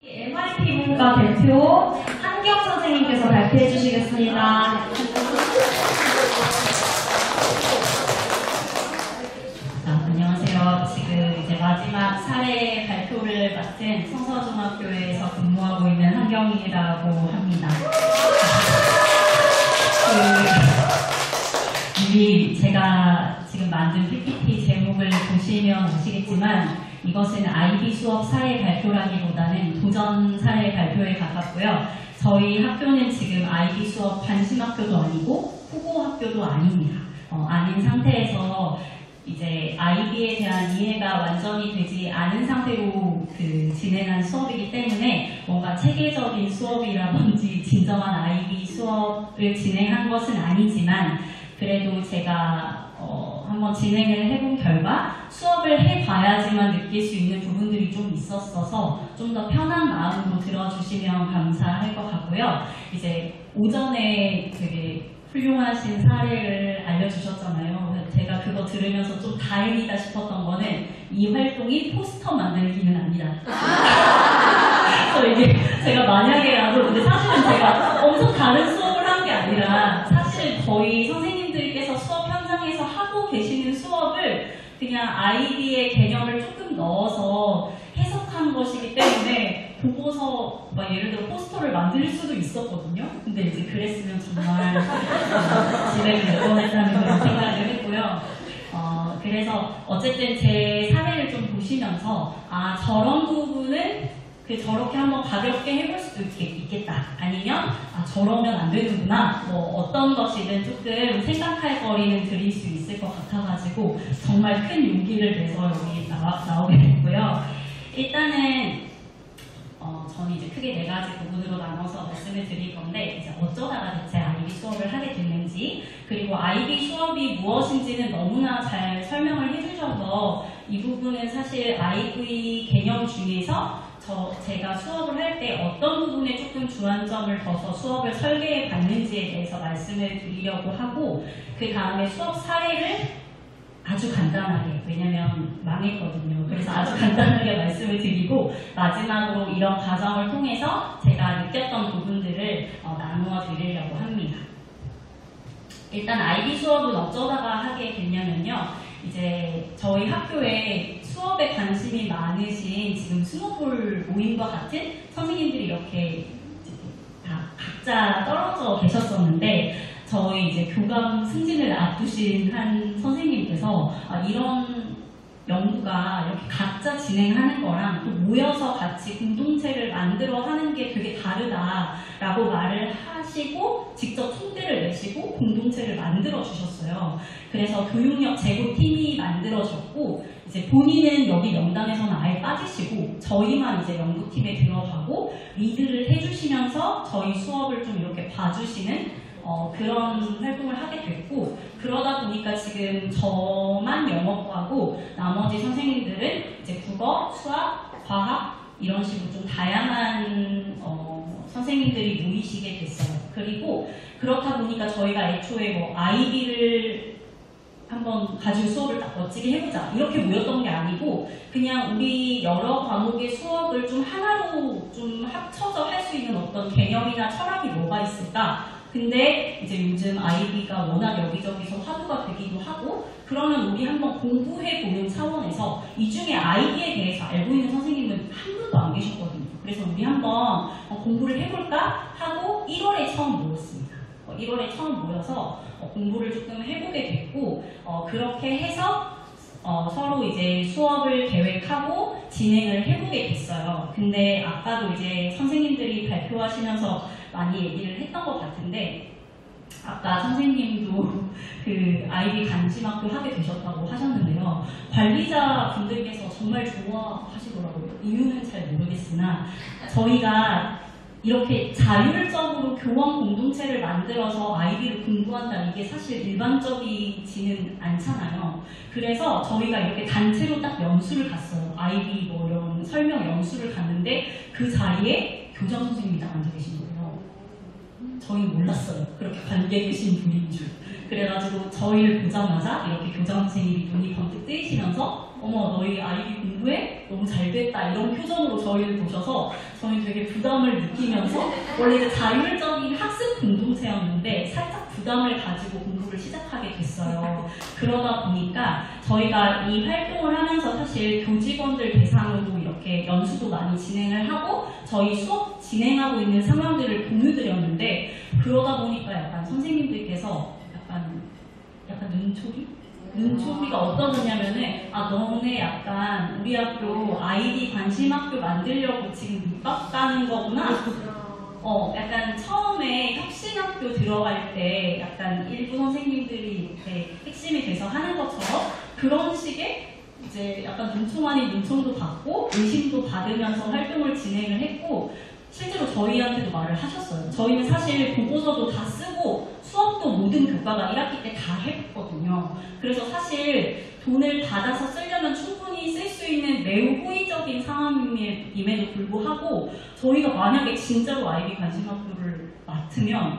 MIT 문과 대표 한경 선생님께서 발표해 주시겠습니다. 안녕하세요. 지금 이제 마지막 사례 발표를 맡은 성서중학교에서 근무하고 있는 한경이라고 합니다. 이미 제가 지금 만든 PPT 제목을 보시면 아시겠지만 이것은 IB 수업 사례 발표라기보다는 도전 사례 발표에 가깝고요. 저희 학교는 지금 IB 수업 관심 학교도 아니고 후보 학교도 아닙니다. 아닌 상태에서 이제 IB에 대한 이해가 완전히 되지 않은 상태로 진행한 수업이기 때문에 뭔가 체계적인 수업이라든지 진정한 IB 수업을 진행한 것은 아니지만 그래도 제가 한번 진행을 해본 결과 수업을 해봐야지만 느낄 수 있는 부분들이 좀 있었어서 좀 더 편한 마음으로 들어주시면 감사할 것 같고요. 이제 오전에 되게 훌륭하신 사례를 알려주셨잖아요. 제가 그거 들으면서 좀 다행이다 싶었던 거는 이 활동이 포스터 만들기는 아니다. 그래서 이게 제가 만약에라도 근데 사실은 제가 엄청 다른 수업을 한 게 아니라 사실 거의 선생님들께서 수업 현장에서 하고 계시는 수업을 그냥 IB의 개념을 조금 넣어서 해석한 것이기 때문에 보고서 막 예를 들어 포스터를 만들 수도 있었거든요. 근데 이제 그랬으면 정말 진행을 낼 뻔했다는 그런 생각을 했고요. 그래서 어쨌든 제 사례를 좀 보시면서 아 저런 부분은 저렇게 한번 가볍게 해볼 수도 있겠다. 아니면 아 저러면 안 되는구나. 뭐 어떤 것이든 조금 생각할 거리는 드릴 수 있을 것 같아가지고 정말 큰 용기를 내서 여기 나오게 됐고요. 일단은 저는 이제 크게 4가지 부분으로 나눠서 말씀을 드릴 건데 이제 어쩌다가 대체 IB 수업을 하게 됐는지 그리고 IB 수업이 무엇인지는 너무나 잘 설명을 해주셔서 이 부분은 사실 IB 개념 중에서 제가 수업을 할 때 어떤 부분에 조금 주안점을 둬서 수업을 설계해 봤는지에 대해서 말씀을 드리려고 하고 그 다음에 수업 사례를 아주 간단하게 왜냐면 망했거든요. 그래서 아주 간단하게 말씀을 드리고 마지막으로 이런 과정을 통해서 제가 느꼈던 부분들을 나누어 드리려고 합니다. 일단 IB 수업은 어쩌다가 하게 됐냐면요. 이제 저희 학교에 수업에 관심이 많으신 지금 스노볼 모임과 같은 선생님들이 이렇게 다 각자 떨어져 계셨었는데 저희 이제 교감 승진을 앞두신 한 선생님께서 이런 연구가 이렇게 각자 진행하는 거랑 또 모여서 같이 공동체를 만들어 하는 게 되게 다르다라고 말을 하시고 직접 총대를 내시고 공동체를 만들어 주셨어요. 그래서 교육력 제고팀이 만들어졌고 이제 본인은 여기 명단에서는 아예 빠지시고 저희만 이제 연구팀에 들어가고 리드를 해주시면서 저희 수업을 좀 이렇게 봐주시는 그런 활동을 하게 됐고 그러다 보니까 지금 저만 영어과고 나머지 선생님들은 이제 국어, 수학, 과학 이런 식으로 좀 다양한 선생님들이 모이시게 됐어요. 그리고 그렇다 보니까 저희가 애초에 뭐 IB를 한번 가지고 수업을 딱 멋지게 해보자 이렇게 모였던 게 아니고 그냥 우리 여러 과목의 수업을 좀 하나로 좀 합쳐서 할 수 있는 어떤 개념이나 철학이 뭐가 있을까 근데 이제 요즘 IB가 워낙 여기저기서 화두가 되기도 하고 그러면 우리 한번 공부해보는 차원에서 이 중에 IB에 대해서 알고 있는 선생님은 한 분도 안 계셨거든요. 그래서 우리 한번 공부를 해볼까 하고 1월에 처음 모였습니다. 1월에 처음 모여서 공부를 조금 해보게 됐고 그렇게 해서 서로 이제 수업을 계획하고 진행을 해보게 됐어요. 근데 아까도 이제 선생님들이 발표하시면서 많이 얘기를 했던 것 같은데 아까 선생님도 그 IB 관심학교 하게 되셨다고 하셨는데요. 관리자 분들께서 정말 좋아하시더라고요. 이유는 잘 모르겠으나 저희가 이렇게 자율적으로 교원 공동체를 만들어서 IB를 공부한다 이게 사실 일반적이지는 않잖아요. 그래서 저희가 이렇게 단체로 딱 연수를 갔어요. IB 뭐 이런 설명 연수를 갔는데 그 자리에 교장 선생님이 딱 앉아 계신 거예요. 저희는 몰랐어요. 그렇게 관계 계신 분인 줄. 그래가지고 저희를 보자마자 이렇게 교장 선생님이 눈이 번뜩 뜨이시면서 어머 너희 아이비 공부해? 너무 잘 됐다 이런 표정으로 저희를 보셔서 저희 되게 부담을 느끼면서 원래 이제 자율적인 학습 공동체였는데 살짝 부담을 가지고 공부를 시작하게 됐어요. 그러다 보니까 저희가 이 활동을 하면서 사실 교직원들 대상으로 이렇게 연수도 많이 진행을 하고 저희 수업 진행하고 있는 상황들을 공유드렸는데 그러다 보니까 약간 선생님들께서 약간 눈초리가 어떤 거냐면은 너네 약간 우리 학교 아이디 관심 학교 만들려고 지금 밑밥 가는 거구나. 약간 처음에 혁신학교 들어갈 때 약간 일부 선생님들이 이렇게 핵심이 돼서 하는 것처럼 그런 식의 이제 약간 눈총 아닌 눈총도 받고 의심도 받으면서 활동을 진행을 했고 실제로 저희한테도 말을 하셨어요. 저희는 사실 보고서도 다 쓰고 수업도 모든 교과가 1학기 때 다 해봤거든요. 그래서 사실 돈을 받아서 쓰려면 충분히 쓸 수 있는 매우 호의적인 상황임에도 불구하고 저희가 만약에 진짜로 아이비 관심학교를 맡으면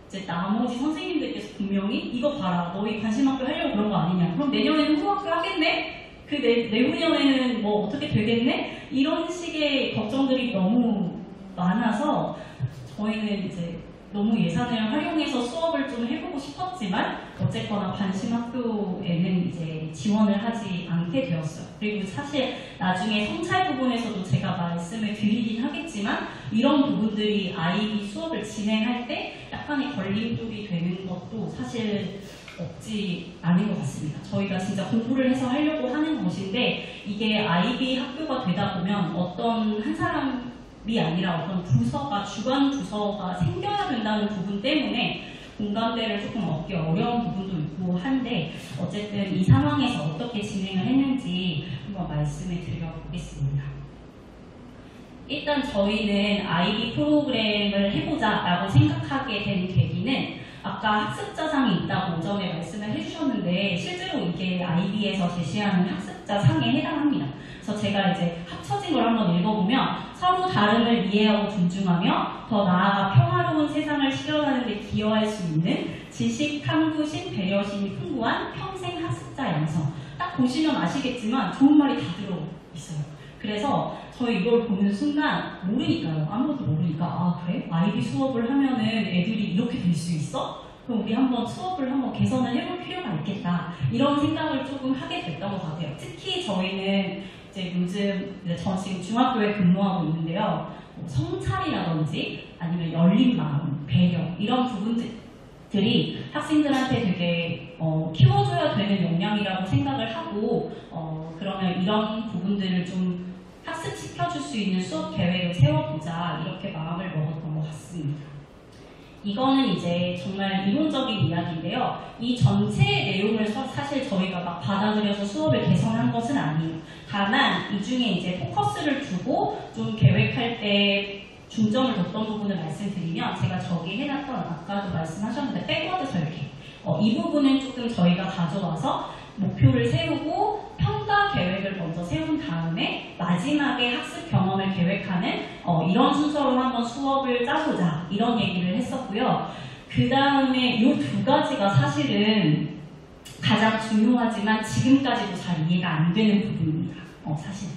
이제 나머지 선생님들께서 분명히 이거 봐라 너희 관심학교 하려고 그런 거 아니냐 그럼 내년에는 후학교 하겠네? 그 내후년에는 뭐 어떻게 되겠네? 이런 식의 걱정들이 너무 많아서 저희는 이제 너무 예산을 활용해서 수업을 좀 해보고 싶었지만 어쨌거나 관심학교에는 이제 지원을 하지 않게 되었어요. 그리고 사실 나중에 성찰 부분에서도 제가 말씀을 드리긴 하겠지만 이런 부분들이 아이비 수업을 진행할 때 약간의 걸림돌이 되는 것도 사실 없지 않은 것 같습니다. 저희가 진짜 공부를 해서 하려고 하는 것인데 이게 아이비 학교가 되다 보면 어떤 한 사람 이 아니라 어떤 부서가 주관 부서가 생겨야 된다는 부분 때문에 공감대를 조금 얻기 어려운 부분도 있고 한데 어쨌든 이 상황에서 어떻게 진행을 했는지 한번 말씀을 드려보겠습니다. 일단 저희는 아이비 프로그램을 해보자라고 생각하게 된 계기는 아까 학습자상이 있다고 오전에 말씀을 해주셨는데 실제로 이게 아이비에서 제시하는 학습자상에 해당합니다. 그래서 제가 이제 합쳐진 걸 한번 읽어보면 서로 다름을 이해하고 존중하며 더 나아가 평화로운 세상을 실현하는 데 기여할 수 있는 지식, 탐구심, 배려심이 풍부한 평생 학습자 양성. 딱 보시면 아시겠지만 좋은 말이 다 들어있어요. 그래서 저희 이걸 보는 순간 모르니까요. 아무것도 모르니까 그래? 아이비 수업을 하면은 애들이 이렇게 될 수 있어? 그럼 우리 한번 수업을 한번 개선을 해볼 필요가 있겠다. 이런 생각을 조금 하게 됐던 것 같아요. 특히 저희는 이제 요즘 저 지금 중학교에 근무하고 있는데요. 성찰이라든지 아니면 열린 마음, 배려 이런 부분들이 학생들한테 되게 키워줘야 되는 역량이라고 생각을 하고 그러면 이런 부분들을 좀 학습시켜줄 수 있는 수업 계획을 세워보자 이렇게 마음을 먹었던 것 같습니다. 이거는 이제 정말 이론적인 이야기인데요. 이 전체 내용을 사실 저희가 막 받아들여서 수업을 개선한 것은 아니에요. 다만 이 중에 이제 포커스를 두고 좀 계획할 때 중점을 뒀던 부분을 말씀드리면 제가 저기 해놨던 아까도 말씀하셨는데 백워드 설계 이 부분은 조금 저희가 가져와서 목표를 세우고 평가 계획을 먼저 세운 다음에 마지막에 학습 경험을 계획하는 이런 순서로 한번 수업을 짜보자 이런 얘기를 했었고요. 그 다음에 이 두 가지가 사실은 가장 중요하지만 지금까지도 잘 이해가 안 되는 부분입니다. 사실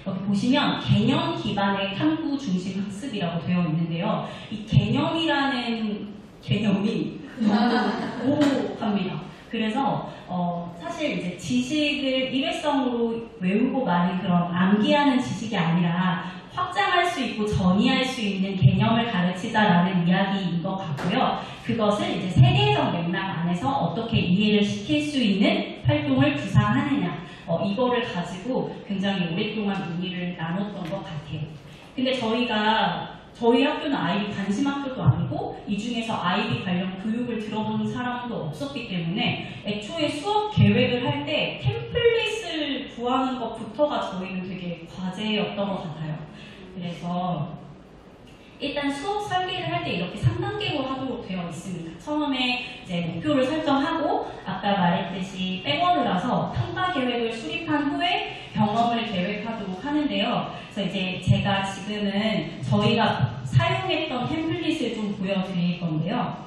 여기 보시면 개념 기반의 탐구 중심 학습이라고 되어 있는데요. 이 개념이라는 개념이 너무 모호합니다. 그래서 사실 이제 지식을 일회성으로 외우고 마는 그런 암기하는 지식이 아니라 확장할 수 있고 전이할 수 있는 개념을 가르치자라는 이야기인 것 같고요. 그것을 이제 세계적 맥락 안에서 어떻게 이해를 시킬 수 있는 활동을 구상하느냐 이거를 가지고 굉장히 오랫동안 논의를 나눴던 것 같아요. 근데 저희 학교는 아이비 관심 학교도 아니고 이 중에서 아이비 관련 교육을 들어본 사람도 없었기 때문에 애초에 수업 계획을 할 때 템플릿을 구하는 것부터가 저희는 되게 과제였던 것 같아요. 그래서 일단 수업 설계를 할 때 이렇게 3단계로 하도록 되어 있습니다. 처음에 이제 목표를 설정하고 아까 말했듯이 백워드라서 평가 계획을 수립한 후에 경험을 계획하도록 하는데요. 그래서 이제 제가 지금은 저희가 사용했던 템플릿을 좀 보여드릴 건데요.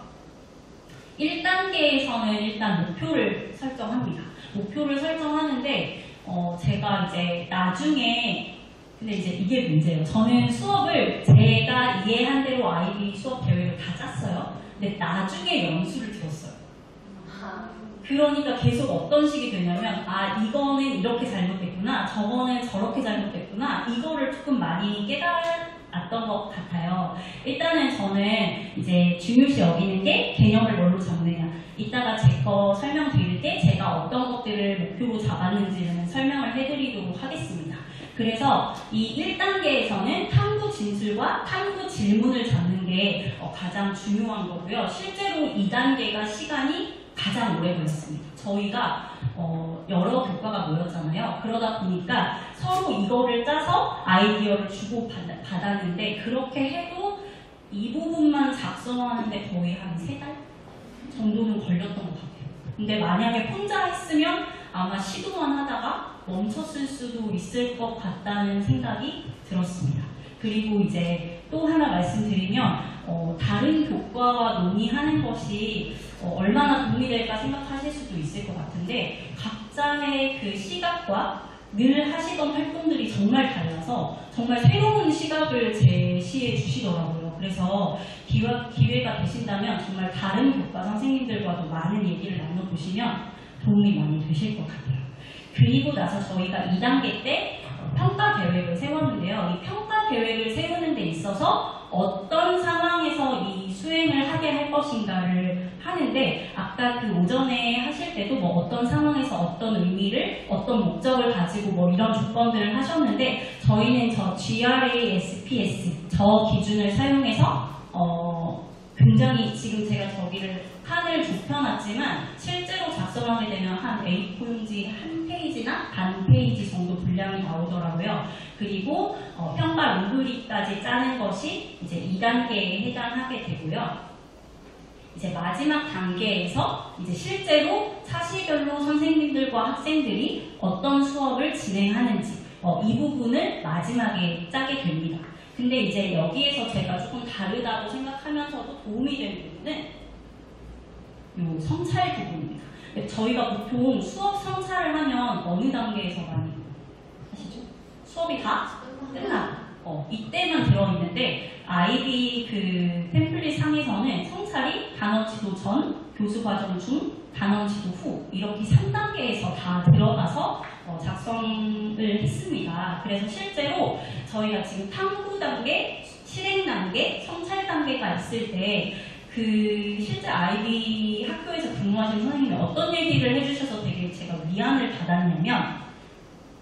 1단계에서는 일단 목표를 설정합니다. 목표를 설정하는데 제가 이제 나중에 근데 이제 이게 문제예요. 저는 수업을 제가 이해한 대로 IB 수업 계획을 다 짰어요. 근데 나중에 연수를 들었어요. 그러니까 계속 어떤 식이 되냐면 이거는 이렇게 잘못됐구나, 저거는 저렇게 잘못됐구나, 이거를 조금 많이 깨달았던 것 같아요. 일단은 저는 이제 중요시 여기는 게 개념을 뭘로 잡느냐. 이따가 제 거 설명드릴 때 제가 어떤 것들을 목표로 잡았는지는 설명을 해드리도록 하겠습니다. 그래서 이 1단계에서는 탐구 진술과 탐구 질문을 잡는 게 가장 중요한 거고요. 실제로 2단계가 시간이 가장 오래 걸렸습니다. 저희가 여러 교과가 모였잖아요. 그러다 보니까 서로 이거를 짜서 아이디어를 주고 받았는데 그렇게 해도 이 부분만 작성하는데 거의 한 3달 정도는 걸렸던 것 같아요. 근데 만약에 혼자 했으면 아마 시도만 하다가 멈췄을 수도 있을 것 같다는 생각이 들었습니다. 그리고 이제 또 하나 말씀드리면 다른 교과와 논의하는 것이 얼마나 도움이 될까 생각하실 수도 있을 것 같은데 각자의 그 시각과 늘 하시던 활동들이 정말 달라서 정말 새로운 시각을 제시해 주시더라고요. 그래서 기회가 되신다면 정말 다른 교과 선생님들과도 많은 얘기를 나눠보시면 도움이 많이 되실 것 같아요. 그리고 나서 저희가 2단계 때 평가 계획을 세웠는데요. 이 평가 계획을 세우는 데 있어서 어떤 상황에서 이 수행을 하게 할 것인가를 하는데 아까 그 오전에 하실 때도 뭐 어떤 상황에서 어떤 의미를 어떤 목적을 가지고 뭐 이런 조건들을 하셨는데 저희는 저 GRASPS 저 기준을 사용해서 굉장히 지금 제가 저기를 칸을 좁혀놨지만 실제로 작성하게 되면 한 A4 용지 한 페이지나 반 페이지 정도 분량이 나오더라고요. 그리고 평가 루브릭까지 짜는 것이 이제 2단계에 해당하게 되고요. 이제 마지막 단계에서 이제 실제로 차시별로 선생님들과 학생들이 어떤 수업을 진행하는지 이 부분을 마지막에 짜게 됩니다. 근데 이제 여기에서 제가 조금 다르다고 생각하면서도 도움이 되는 부분은 요 성찰 부분입니다. 저희가 보통 수업 성찰을 하면 어느 단계에서 많이 하시죠? 수업이 다 끝나고 이때만 들어있는데 IB 그 템플릿 상에서는 성찰이 단원 지도 전, 교수 과정 중, 단원 지도 후 이렇게 3단계에서 다 들어가서 작성을 했습니다. 그래서 실제로 저희가 지금 탐구 단계, 실행 단계, 성찰 단계가 있을 때 그 실제 IB 학교에서 근무하시는 선생님이 어떤 얘기를 해주셔서 되게 제가 위안을 받았냐면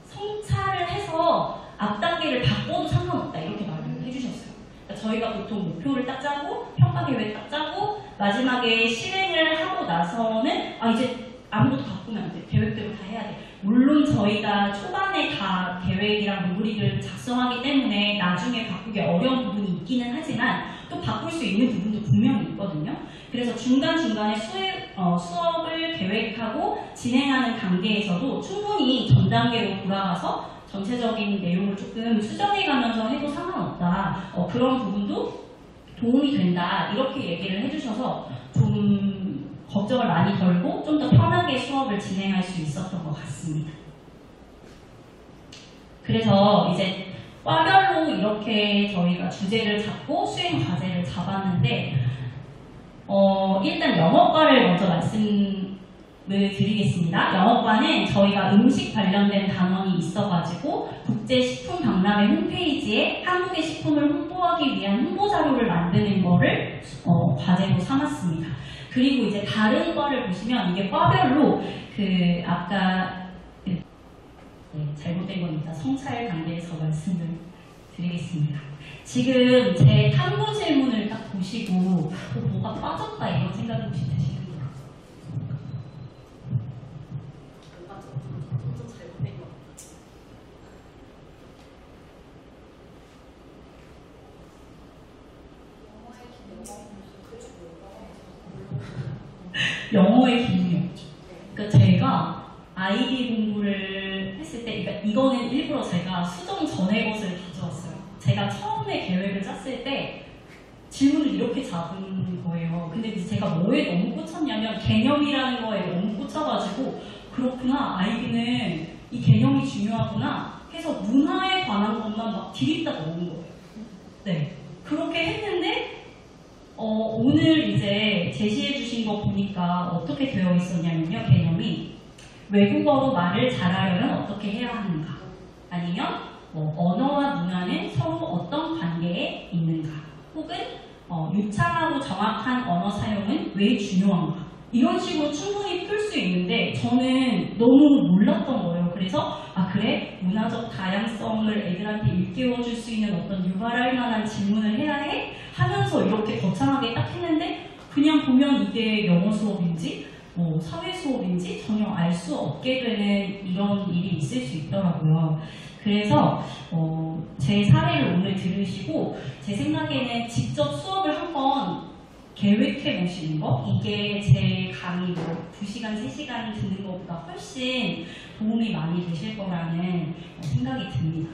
성찰을 해서 앞 단계를 바꿔도 상관없다 이렇게 말을 해주셨어요. 그러니까 저희가 보통 목표를 딱 짜고 평가 계획 딱 짜고 마지막에 실행을 하고 나서는 이제 아무것도 바꾸면 안 돼. 계획대로 다 해야 돼. 물론 저희가 초반에 다 계획이랑 루브릭을 작성하기 때문에 나중에 바꾸기 어려운 부분이 있기는 하지만 또 바꿀 수 있는 부분도 분명히 있거든요. 그래서 중간중간에 수업을 계획하고 진행하는 단계에서도 충분히 전 단계로 돌아가서 전체적인 내용을 조금 수정해가면서 해도 상관없다. 그런 부분도 도움이 된다. 이렇게 얘기를 해주셔서 좀 걱정을 많이 덜고 좀 더 편하게 수업을 진행할 수 있었던 것 같습니다. 그래서 이제 과별로 이렇게 저희가 주제를 잡고 수행 과제를 잡았는데 일단 영어과를 먼저 말씀을 드리겠습니다. 영어과는 저희가 음식 관련된 단원이 있어가지고 국제식품박람회 홈페이지에 한국의 식품을 홍보하기 위한 홍보자료를 만드는 거를 과제로 삼았습니다. 그리고 이제 다른 과를 보시면 이게 과별로 그 아까 잘못된 겁니다. 성찰 단계에서 말씀을 드리겠습니다. 지금 제 탐구 질문을 딱 보시고 뭐가 빠졌다 이런 생각이 혹시 드시는 거예요? 영어의 기능이요. 그러니까 제가 IB 공부를 했을 때, 그러니까 이거는 일부러 제가 수정 전의 것을 가져왔어요. 제가 처음에 계획을 짰을 때 질문을 이렇게 잡은 거예요. 근데 이제 제가 뭐에 너무 꽂혔냐면 개념이라는 거에 너무 꽂혀가지고 그렇구나, IB는 이 개념이 중요하구나 해서 문화에 관한 것만 막 디립다 넣은 거예요. 네, 그렇게 했는데 오늘 이제 제시해 주신 거 보니까 어떻게 되어 있었냐면요. 개념이 외국어로 말을 잘하려면 어떻게 해야 하는가, 아니면 언어와 문화는 서로 어떤 관계에 있는가, 혹은 유창하고 정확한 언어 사용은 왜 중요한가, 이런 식으로 충분히 풀 수 있는데 저는 너무 몰랐던 거예요. 그래서 그래? 문화적 다양성을 애들한테 일깨워 줄 수 있는 어떤 유발할 만한 질문을 해야 해? 하면서 이렇게 거창하게 딱 했는데 그냥 보면 이게 영어 수업인지 사회 수업인지 전혀 알 수 없게 되는 이런 일이 있을 수 있더라고요. 그래서 제 사례를 오늘 들으시고 제 생각에는 직접 수업을 한번 계획해 보시는 거, 이게 제 강의 2시간, 3시간 듣는 것보다 훨씬 도움이 많이 되실 거라는 생각이 듭니다.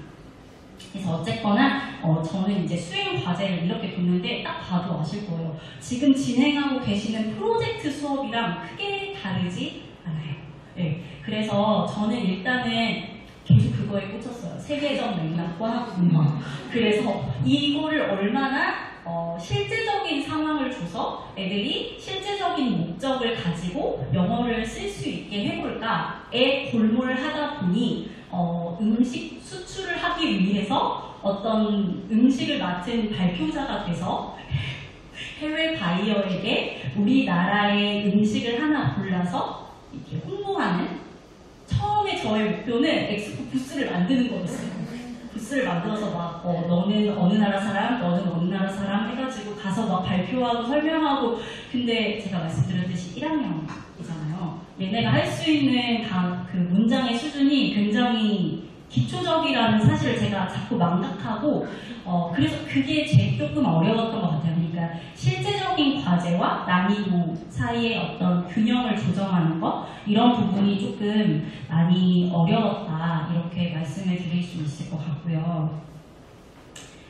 그래서 어쨌거나 저는 이제 수행 과제를 이렇게 보는데 딱 봐도 아실 거예요. 지금 진행하고 계시는 프로젝트 수업이랑 크게 다르지 않아요. 네, 그래서 저는 일단은 계속 그거에 꽂혔어요. 세계적 맥락과 문화. 그래서 이거를 얼마나 실제적인 상황을 줘서 애들이 실제적인 목적을 가지고 영어를 쓸 수 있게 해볼까에 골몰하다 보니 음식 수출을 하기 위해서 어떤 음식을 맡은 발표자가 돼서 해외 바이어에게 우리나라의 음식을 하나 골라서 이렇게 홍보하는, 처음에 저의 목표는 엑스포 부스를 만드는 거였어요. 부스를 만들어서 막 너는 어느 나라 사람, 너는 어느 나라 사람 해가지고 가서 막 발표하고 설명하고. 근데 제가 말씀드렸듯이 1학년이잖아요. 얘네가 할 수 있는 그 문장의 수준이 굉장히 기초적이라는 사실을 제가 자꾸 망각하고 그래서 그게 조금 어려웠던 것 같아요. 그러니까 실제적인 과제와 난이도 사이의 어떤 균형을 조정하는 것, 이런 부분이 조금 많이 어려웠다, 이렇게 말씀을 드릴 수 있을 것 같고요.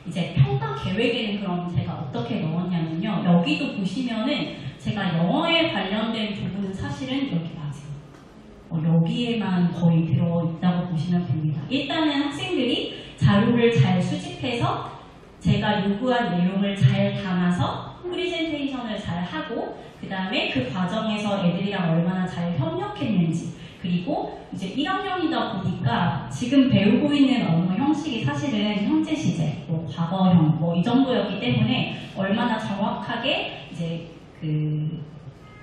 이제 평가 계획에는 그럼 제가 어떻게 넣었냐면요. 여기도 보시면은 제가 영어에 관련된 부분은 사실은 여기 맞아요. 여기에만 거의 들어있다고 보시면 됩니다. 일단은 학생들이 자료를 잘 수집해서 제가 요구한 내용을 잘 담아서 프리젠테이션을 잘 하고, 그 다음에 그 과정에서 애들이랑 얼마나 잘 협력했는지, 그리고 이제 1학년이다 보니까 지금 배우고 있는 언어 형식이 사실은 현재 시제, 과거형 이 정도였기 때문에 얼마나 정확하게 이제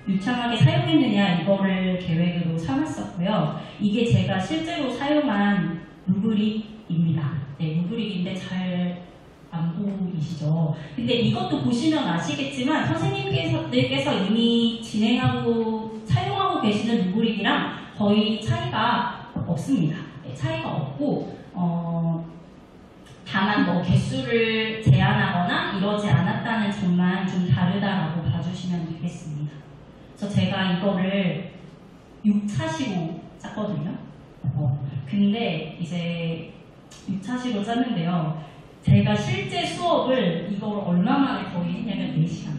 유창하게 사용했느냐, 이거를 계획으로 삼았었고요. 이게 제가 실제로 사용한 루브릭입니다. 네, 루브릭인데 잘 안 보이시죠? 근데 이것도 보시면 아시겠지만 선생님께서 이미 진행하고 사용하고 계시는 루브릭이랑 거의 차이가 없습니다. 네, 차이가 없고 다만 개수를 제한하거나 이러지 않았다는 점만 좀 다르다라고 봐주시면 되겠습니다. 그래서 제가 이거를 6차시로 짰거든요. 근데 이제 6차시로 짰는데요. 제가 실제 수업을 이걸 얼마 만에 거의 했냐면 4시간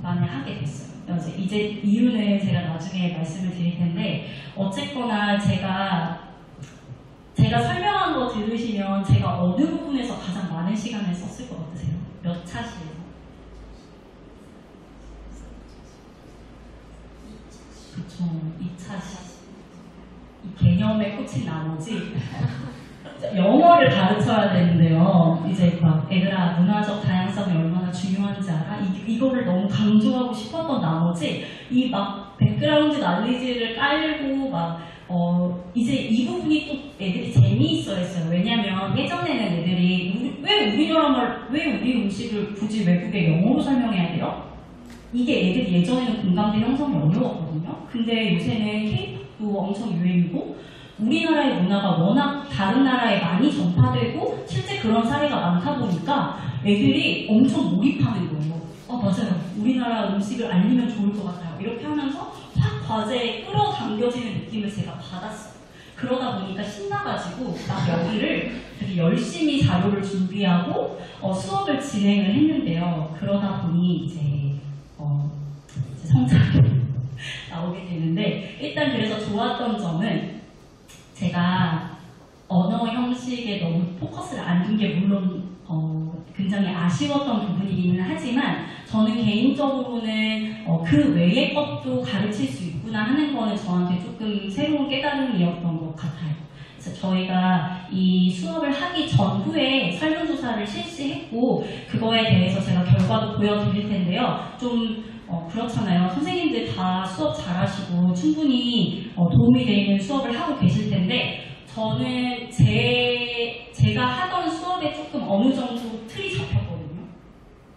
만에 하게 됐어요. 이제 이유는 제가 나중에 말씀을 드릴 텐데, 어쨌거나 제가 설명한 거 들으시면 제가 어느 부분에서 가장 많은 시간을 썼을 것 같으세요? 몇 차시에서? 그쵸, 2차시. 이 개념에 꽂힌 나머지 영어를 가르쳐야 되는데요. 이제 막 애들아, 문화적 다양성이 얼마나 중요한지 알아? 이거를 너무 강조하고 싶었던 나머지 이 막 백그라운드 난리지를 깔고 이제 이 부분이 또 애들이 재미있어 했어요. 왜냐면 예전에는 애들이 왜 우리 음식을 굳이 외국에 영어로 설명해야 돼요? 이게 애들이 예전에는 공감대 형성이 어려웠거든요. 근데 요새는 K-팝도 엄청 유행이고 우리나라의 문화가 워낙 다른 나라에 많이 전파되고 실제 그런 사례가 많다 보니까 애들이 엄청 몰입하는 거예요. 맞아요. 우리나라 음식을 알리면 좋을 것 같아요. 이렇게 하면서 확 과제에 끌어당겨지는 느낌을 제가 받았어요. 그러다 보니까 신나가지고 막 여기를 되게 열심히 자료를 준비하고 수업을 진행을 했는데요. 그러다 보니 이제 성장이 나오게 되는데, 일단 그래서 좋았던 점은 제가 언어 형식에 너무 포커스를 안 둔 게 물론 굉장히 아쉬웠던 부분이기는 하지만 저는 개인적으로는 그 외의 것도 가르칠 수 있구나 하는 거는 저한테 조금 새로운 깨달음이었던 것 같아요. 그래서 저희가 이 수업을 하기 전후에 설문조사를 실시했고 그거에 대해서 제가 결과도 보여드릴 텐데요. 좀 그렇잖아요. 선생님들 다 수업 잘하시고 충분히 도움이 되는 수업을 하고 계실 텐데 저는 제가 하던 수업에 조금 어느 정도 틀이 잡혔거든요.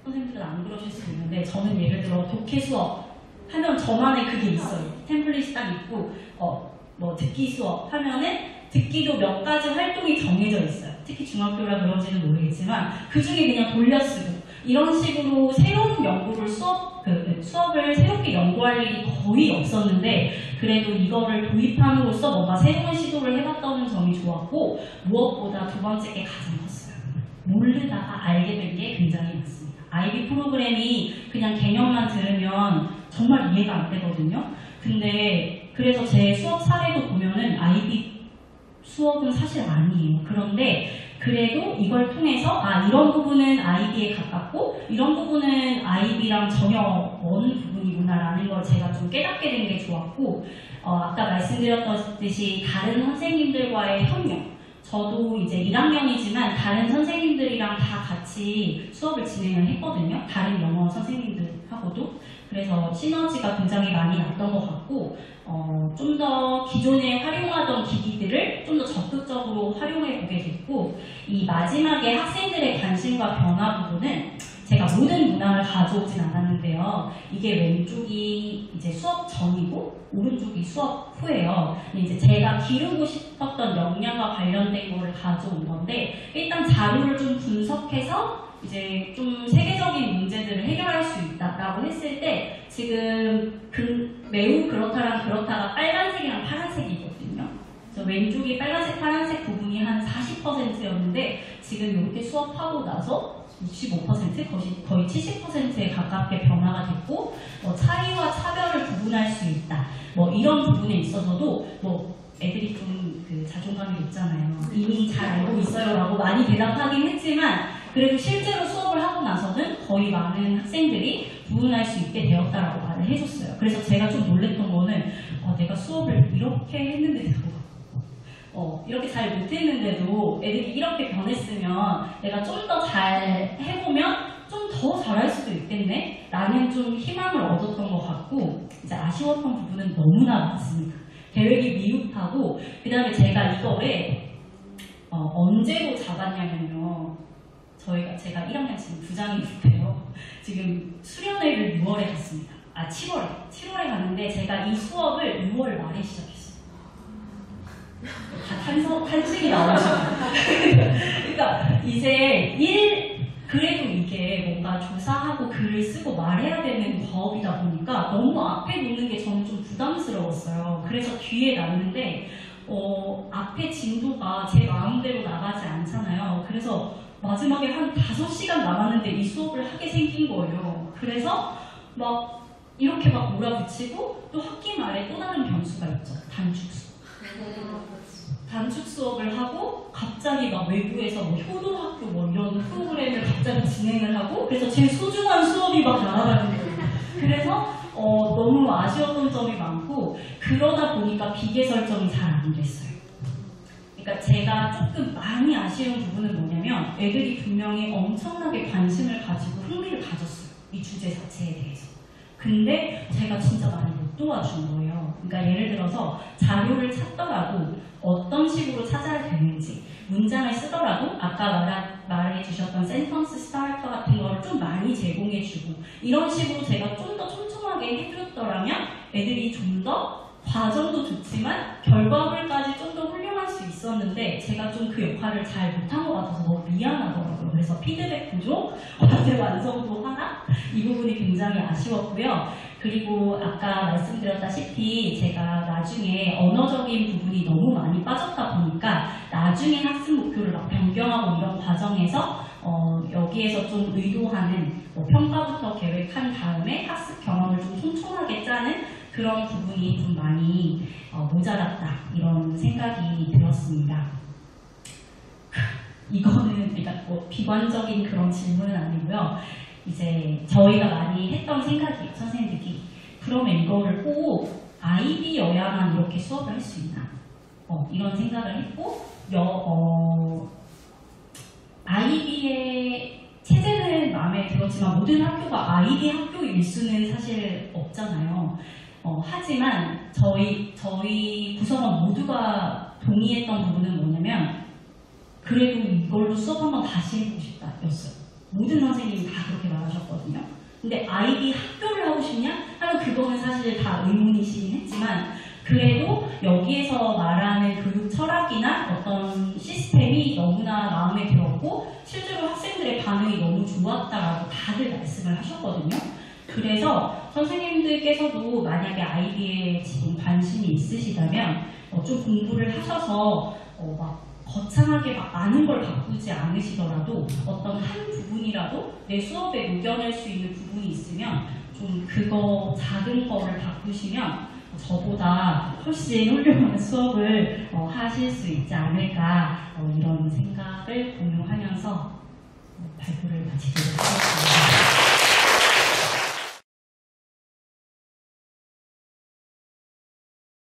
선생님들은 안 그러실 수 있는데 저는 예를 들어 독해 수업 하면 저만의 그게 있어요. 템플릿이 딱 있고 뭐 듣기 수업 하면은 듣기도 몇 가지 활동이 정해져 있어요. 특히 중학교라 그런지는 모르겠지만 그 중에 그냥 돌려쓰고 이런 식으로 새로운 연구를 수업을 새롭게 연구할 일이 거의 없었는데 그래도 이거를 도입함으로써 뭔가 새로운 시도를 해봤다는 점이 좋았고 무엇보다 두 번째 게 가장 컸어요. 모르다가 알게 된 게 굉장히 많습니다. IB 프로그램이 그냥 개념만 들으면 정말 이해가 안 되거든요. 근데 그래서 제 수업 사례도 보면은 IB 수업은 사실 아니에요. 그런데 그래도 이걸 통해서 이런 부분은 IB에 가깝고 이런 부분은 IB랑 전혀 먼 부분이구나라는 걸 제가 좀 깨닫게 된 게 좋았고 아까 말씀드렸듯이 다른 선생님들과의 협력 저도 이제 1학년이지만 다른 선생님들이랑 다 같이 수업을 진행을 했거든요. 다른 영어 선생님들하고도. 그래서 시너지가 굉장히 많이 났던 것 같고 좀 더 기존에 활용하던 기기들을 좀 더 적극적으로 활용해 보게 됐고 이 마지막에 학생들의 관심과 변화 부분은 제가 모든 문항을 가져오진 않았는데요. 이게 왼쪽이 이제 수업 전이고 오른쪽이 수업 후예요. 이제 제가 기르고 싶었던 역량과 관련된 거를 가져온 건데 일단 자료를 좀 분석해서 이제 좀 세계적인 문제들을 해결할 수 있다라고 했을 때 지금 매우 그렇다랑 그렇다가 빨간색이랑 파란색이거든요. 그래서 왼쪽이 빨간색, 파란색 부분이 한 40%였는데 지금 이렇게 수업하고 나서 65% 거의 70%에 가깝게 변화가 됐고 차이와 차별을 구분할 수 있다. 뭐 이런 부분에 있어서도 뭐 애들이 좀 그 자존감이 있잖아요. 이미 잘 알고 있어요 라고 많이 대답하긴 했지만 그래도 실제로 수업을 하고 나서는 거의 많은 학생들이 구분할 수 있게 되었다라고 말을 해줬어요. 그래서 제가 좀 놀랬던 거는 내가 수업을 이렇게 했는데도 이렇게 잘 못했는데도 애들이 이렇게 변했으면 내가 좀 더 잘 해보면 좀 더 잘할 수도 있겠네? 라는 좀 희망을 얻었던 것 같고 이제 아쉬웠던 부분은 너무나 많습니다. 계획이 미흡하고 그 다음에 제가 이거에 언제로 잡았냐면요. 제가 1학년 지금 부장이 있고요. 지금 수련회를 6월에 갔습니다. 7월에 갔는데 제가 이 수업을 6월 말에 시작했어요. 다 탄식이 나오시죠. 그러니까 이제 그래도 이게 뭔가 조사하고 글을 쓰고 말해야 되는 과업이다 보니까 너무 앞에 놓는 게 저는 좀 부담스러웠어요. 그래서 뒤에 놨는데 앞에 진도가 제 마음대로 나가지 않잖아요. 그래서 마지막에 한 5시간 남았는데 이 수업을 하게 생긴 거예요. 그래서 막 이렇게 막 몰아붙이고 또 학기 말에 또 다른 변수가 있죠. 단축 수업을 하고 갑자기 막 외부에서 뭐 효도학교 뭐 이런 프로그램을 갑자기 진행을 하고 그래서 제일 소중한 수업이 막 날아가는 거예요. 그래서 너무 아쉬웠던 점이 많고 그러다 보니까 비계 설정이 잘 안 됐어요. 그러니까 제가 조금 많이 아쉬운 부분은 뭐냐면 애들이 분명히 엄청나게 관심을 가지고 흥미를 가졌어요. 이 주제 자체에 대해서. 근데 제가 진짜 많이 못 도와준 거예요. 그러니까 예를 들어서 자료를 찾더라도 어떤 식으로 찾아야 되는지 문장을 쓰더라도 아까 말해주셨던 센턴스 스타터 같은 거를 좀 많이 제공해주고 이런 식으로 제가 좀 더 촘촘하게 해줬더라면 애들이 좀 더 과정도 좋지만 결과물까지 좀 더 훌륭할 수 있었는데 제가 좀 그 역할을 잘 못한 것 같아서 너무 미안하더라고요. 그래서 피드백 부족, 과제 완성도 하나 이 부분이 굉장히 아쉬웠고요. 그리고 아까 말씀드렸다시피 제가 나중에 언어적인 부분이 너무 많이 빠졌다 보니까 나중에 학습 목표를 막 변경하고 이런 과정에서 여기에서 좀 의도하는 평가부터 계획한 다음에 학습 경험을 좀 촘촘하게 짜는 그런 부분이 좀 많이 모자랐다 이런 생각이 들었습니다. 이거는 그러니까 뭐 비관적인 그런 질문은 아니고요. 이제 저희가 많이 했던 생각이에요. 선생님들이 그러면 이거를 꼭 IB여야만 이렇게 수업을 할 수 있나? 이런 생각을 했고 IB의 체제는 마음에 들었지만 모든 학교가 IB 학교일 수는 사실 없잖아요. 하지만 저희 구성원 모두가 동의했던 부분은 뭐냐면 그래도 이걸로 수업 한번 다시 해보고 싶다 였어요. 모든 선생님이 다 그렇게 말하셨거든요. 근데 IB 학교를 하고 싶냐? 하면 그거는 사실 다 의문이시긴 했지만 그래도 여기에서 말하는 교육 철학이나 어떤 시스템이 너무나 마음에 들었고 실제로 학생들의 반응이 너무 좋았다라고 다들 말씀을 하셨거든요. 그래서 선생님들께서도 만약에 IB에 지금 관심이 있으시다면 좀 공부를 하셔서 막 거창하게 막 많은 걸 바꾸지 않으시더라도 어떤 한 부분이라도 내 수업에 녹여낼 수 있는 부분이 있으면 좀 그거 작은 거를 바꾸시면 저보다 훨씬 훌륭한 수업을 하실 수 있지 않을까 이런 생각을 공유하면서 발표를 마치도록 하겠습니다.